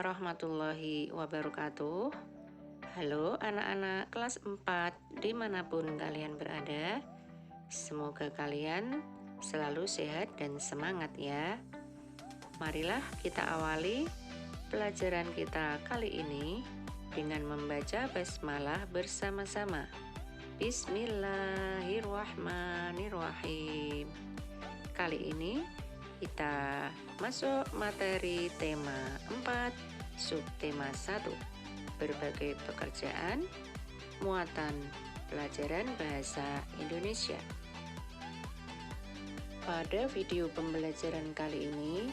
warahmatullahi wabarakatuh. Halo anak-anak kelas 4 dimanapun kalian berada. Semoga kalian selalu sehat dan semangat ya. Marilah kita awali pelajaran kita kali ini dengan membaca basmalah bersama-sama. Bismillahirrahmanirrahim. Kali ini kita masuk materi tema 4, subtema 1, berbagai pekerjaan, muatan pelajaran bahasa Indonesia. Pada video pembelajaran kali ini,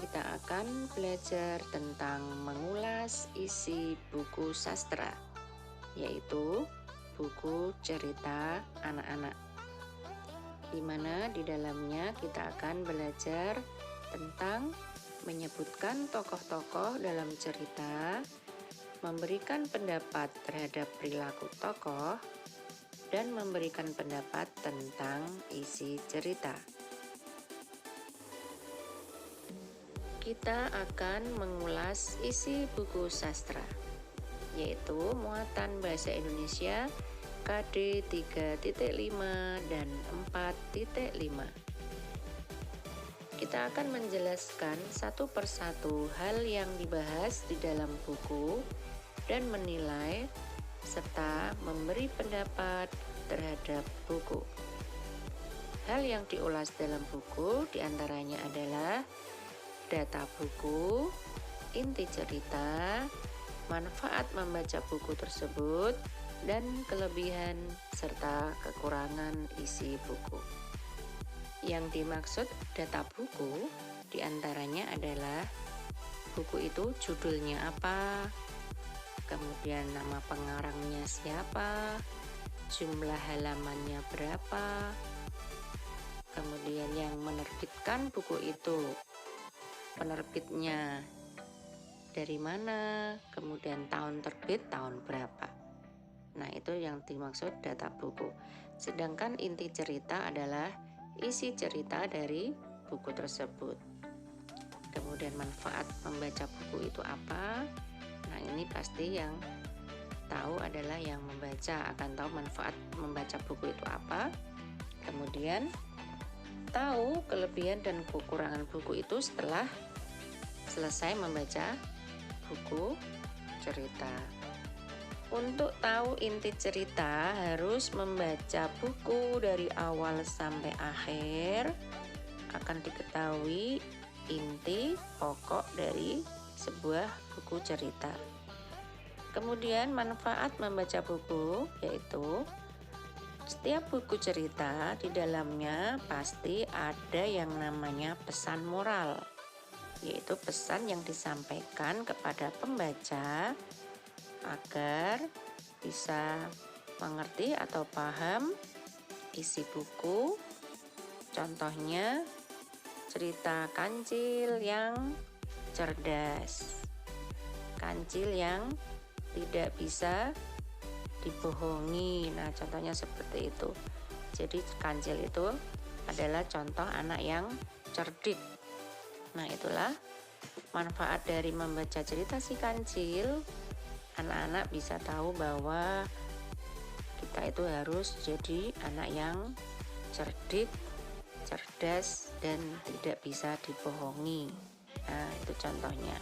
kita akan belajar tentang mengulas isi buku sastra, yaitu buku cerita anak-anak, di mana di dalamnya kita akan belajar tentang menyebutkan tokoh-tokoh dalam cerita, memberikan pendapat terhadap perilaku tokoh, dan memberikan pendapat tentang isi cerita. Kita akan mengulas isi buku sastra, yaitu muatan bahasa Indonesia KD 3.5 dan 4.5. Kita akan menjelaskan satu persatu hal yang dibahas di dalam buku dan menilai serta memberi pendapat terhadap buku. Hal yang diulas dalam buku diantaranya adalah data buku, inti cerita, manfaat membaca buku tersebut, dan kelebihan serta kekurangan isi buku. Yang dimaksud data buku diantaranya adalah buku itu judulnya apa, kemudian nama pengarangnya siapa, jumlah halamannya berapa, kemudian yang menerbitkan buku itu, penerbitnya dari mana, kemudian tahun terbit tahun berapa. Nah, itu yang dimaksud data buku. Sedangkan inti cerita adalah isi cerita dari buku tersebut. Kemudian manfaat membaca buku itu apa? Nah, ini pasti yang tahu adalah yang membaca akan tahu manfaat membaca buku itu apa. Kemudian tahu kelebihan dan kekurangan buku itu setelah selesai membaca buku cerita. Untuk tahu inti cerita harus membaca buku dari awal sampai akhir. Akan diketahui inti pokok dari sebuah buku cerita. Kemudian manfaat membaca buku, yaitu setiap buku cerita di dalamnya pasti ada yang namanya pesan moral, yaitu pesan yang disampaikan kepada pembaca agar bisa mengerti atau paham isi buku. Contohnya cerita kancil yang cerdas, kancil yang tidak bisa dibohongi. Nah, contohnya seperti itu. Jadi kancil itu adalah contoh anak yang cerdik. Nah, itulah manfaat dari membaca cerita si kancil. Anak-anak bisa tahu bahwa kita itu harus jadi anak yang cerdik, cerdas, dan tidak bisa dibohongi. Nah, itu contohnya.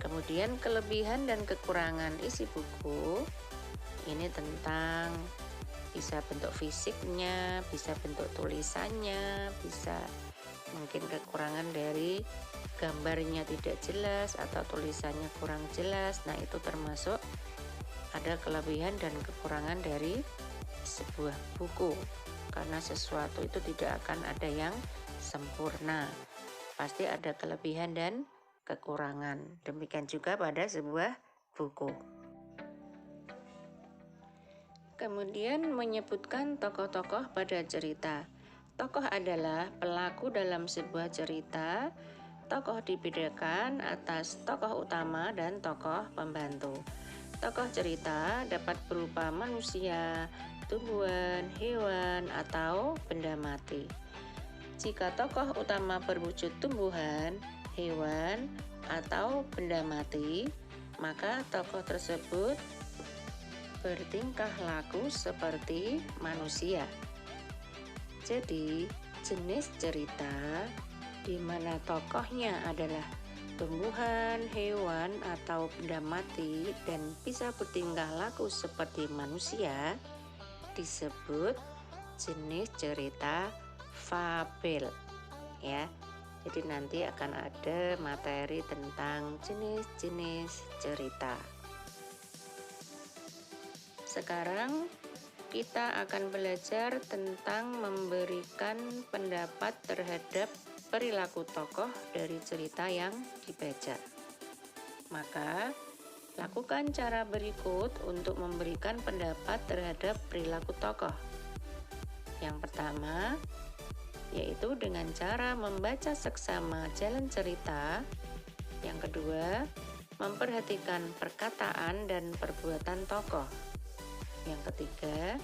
Kemudian kelebihan dan kekurangan isi buku ini tentang bisa bentuk fisiknya, bisa bentuk tulisannya, bisa mungkin kekurangan dari gambarnya tidak jelas atau tulisannya kurang jelas. Nah, itu termasuk ada kelebihan dan kekurangan dari sebuah buku, karena sesuatu itu tidak akan ada yang sempurna, pasti ada kelebihan dan kekurangan. Demikian juga pada sebuah buku. Kemudian menyebutkan tokoh-tokoh pada cerita. Tokoh adalah pelaku dalam sebuah cerita. Tokoh dibedakan atas tokoh utama dan tokoh pembantu. Tokoh cerita dapat berupa manusia, tumbuhan, hewan, atau benda mati. Jika tokoh utama berwujud tumbuhan, hewan, atau benda mati, maka tokoh tersebut bertingkah laku seperti manusia. Jadi, jenis cerita di mana tokohnya adalah tumbuhan, hewan, atau benda mati dan bisa bertingkah laku seperti manusia disebut jenis cerita fabel, ya. Jadi nanti akan ada materi tentang jenis-jenis cerita. Sekarang kita akan belajar tentang memberikan pendapat terhadap perilaku tokoh dari cerita yang dibaca. Maka, lakukan cara berikut untuk memberikan pendapat terhadap perilaku tokoh. Yang pertama, yaitu dengan cara membaca seksama jalan cerita. Yang kedua, memperhatikan perkataan dan perbuatan tokoh. Yang ketiga,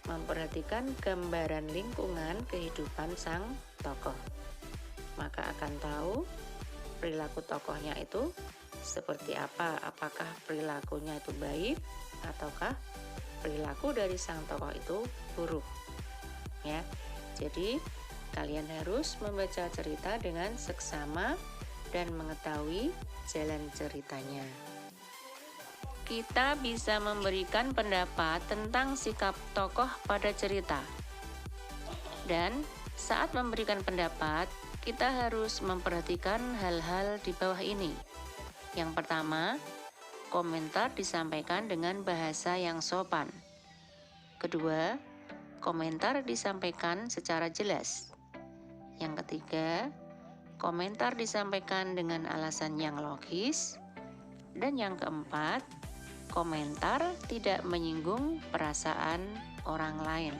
memperhatikan gambaran lingkungan kehidupan sang tokoh. Maka akan tahu perilaku tokohnya itu seperti apa, apakah perilakunya itu baik ataukah perilaku dari sang tokoh itu buruk. Ya. Jadi, kalian harus membaca cerita dengan seksama dan mengetahui jalan ceritanya. Kita bisa memberikan pendapat tentang sikap tokoh pada cerita. Dan saat memberikan pendapat, kita harus memperhatikan hal-hal di bawah ini. Yang pertama, komentar disampaikan dengan bahasa yang sopan. Kedua, komentar disampaikan secara jelas. Yang ketiga, komentar disampaikan dengan alasan yang logis. Dan yang keempat, komentar tidak menyinggung perasaan orang lain.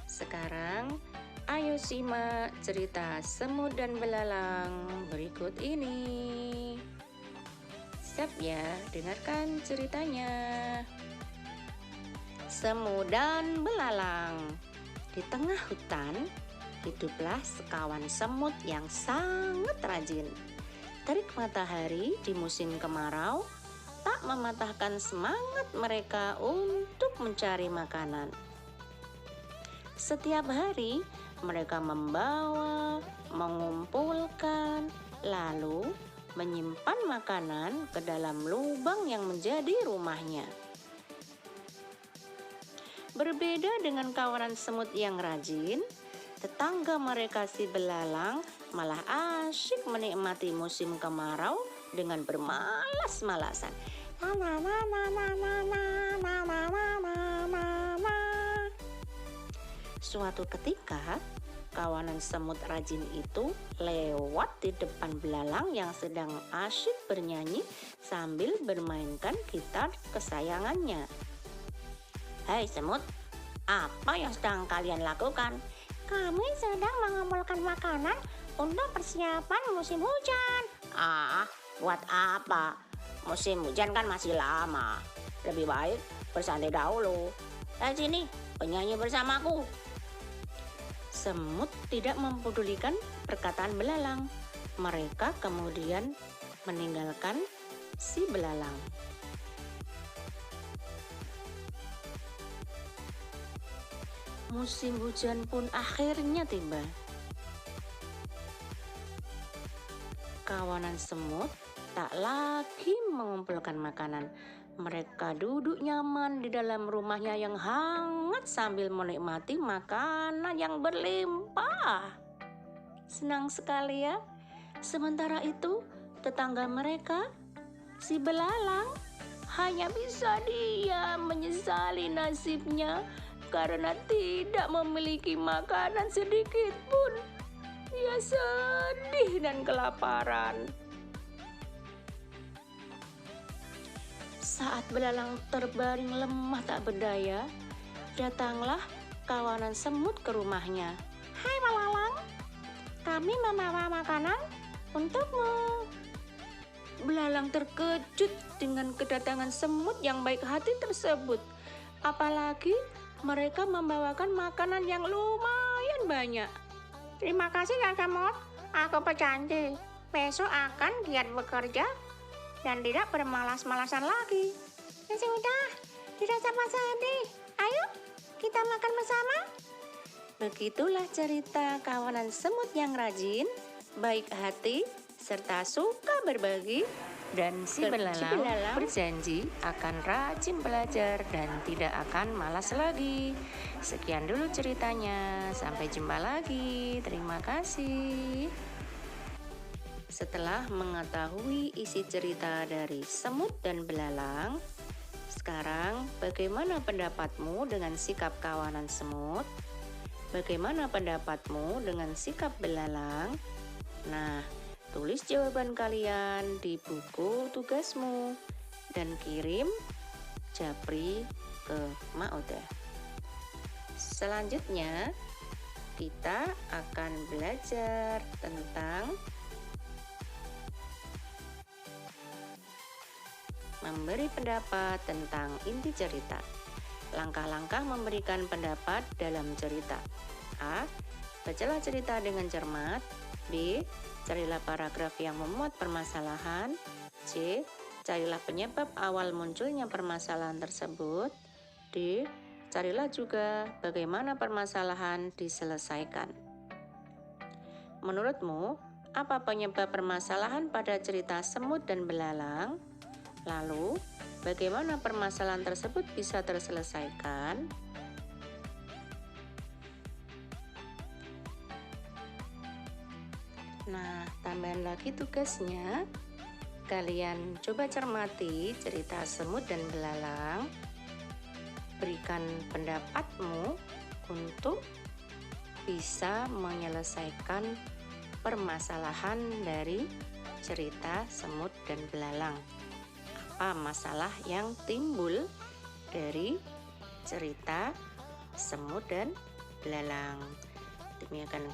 Sekarang, ayo simak cerita Semut dan Belalang berikut ini. Siap ya, dengarkan ceritanya. Semut dan Belalang. Di tengah hutan, hiduplah sekawan semut yang sangat rajin. Terik matahari di musim kemarau tak mematahkan semangat mereka untuk mencari makanan. Setiap hari mereka membawa, mengumpulkan, lalu menyimpan makanan ke dalam lubang yang menjadi rumahnya. Berbeda dengan kawanan semut yang rajin, tetangga mereka si belalang malah asyik menikmati musim kemarau dengan bermalas-malasan. Suatu ketika, kawanan semut rajin itu lewat di depan belalang yang sedang asyik bernyanyi sambil bermainkan gitar kesayangannya. "Hei semut, apa yang sedang kalian lakukan?" "Kami sedang mengumpulkan makanan untuk persiapan musim hujan." "Ah, buat apa? Musim hujan kan masih lama. Lebih baik bersantai dahulu. Sini, bernyanyi bersamaku." Semut tidak mempedulikan perkataan belalang. Mereka kemudian meninggalkan si belalang. Musim hujan pun akhirnya tiba. Kawanan semut tak lagi mengumpulkan makanan. Mereka duduk nyaman di dalam rumahnya yang hangat sambil menikmati makanan yang berlimpah. Senang sekali ya. Sementara itu, tetangga mereka, si belalang, hanya bisa diam menyesali nasibnya karena tidak memiliki makanan sedikit pun. Dia sedih dan kelaparan. Saat belalang terbaring lemah tak berdaya, datanglah kawanan semut ke rumahnya. "Hai belalang, kami membawa makanan untukmu." Belalang terkejut dengan kedatangan semut yang baik hati tersebut. Apalagi mereka membawakan makanan yang lumayan banyak. "Terima kasih ya semut, Aku berjanji, besok akan giat bekerja dan tidak bermalas-malasan lagi. Ya sudah, tidak sama sedih. Ayo, kita makan bersama. Begitulah cerita kawanan semut yang rajin, baik hati, serta suka berbagi. Dan si belalang berjanji akan rajin belajar dan tidak akan malas lagi. Sekian dulu ceritanya, sampai jumpa lagi. Terima kasih. Setelah mengetahui isi cerita dari semut dan belalang, sekarang bagaimana pendapatmu dengan sikap kawanan semut? Bagaimana pendapatmu dengan sikap belalang? Nah, tulis jawaban kalian di buku tugasmu dan kirim japri ke Mauda. Selanjutnya, kita akan belajar tentang memberi pendapat tentang inti cerita. Langkah-langkah memberikan pendapat dalam cerita. A. Bacalah cerita dengan cermat. B. Carilah paragraf yang memuat permasalahan. C. Carilah penyebab awal munculnya permasalahan tersebut. D. Carilah juga bagaimana permasalahan diselesaikan. Menurutmu, apa penyebab permasalahan pada cerita semut dan belalang? Lalu, bagaimana permasalahan tersebut bisa terselesaikan? Nah, tambahan lagi tugasnya, kalian coba cermati cerita semut dan belalang, berikan pendapatmu untuk bisa menyelesaikan permasalahan dari cerita semut dan belalang. Apa masalah yang timbul dari cerita semut dan belalang? Demikian.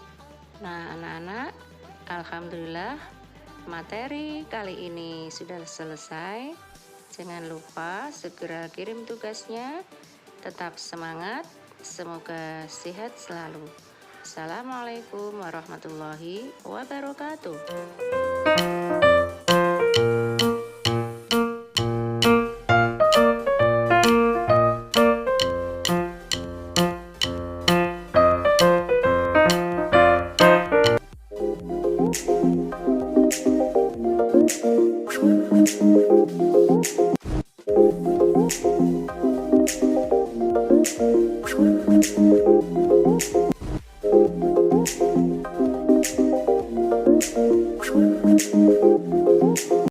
Nah, anak-anak, alhamdulillah materi kali ini sudah selesai. Jangan lupa segera kirim tugasnya. Tetap semangat, semoga sehat selalu. Assalamualaikum warahmatullahi wabarakatuh.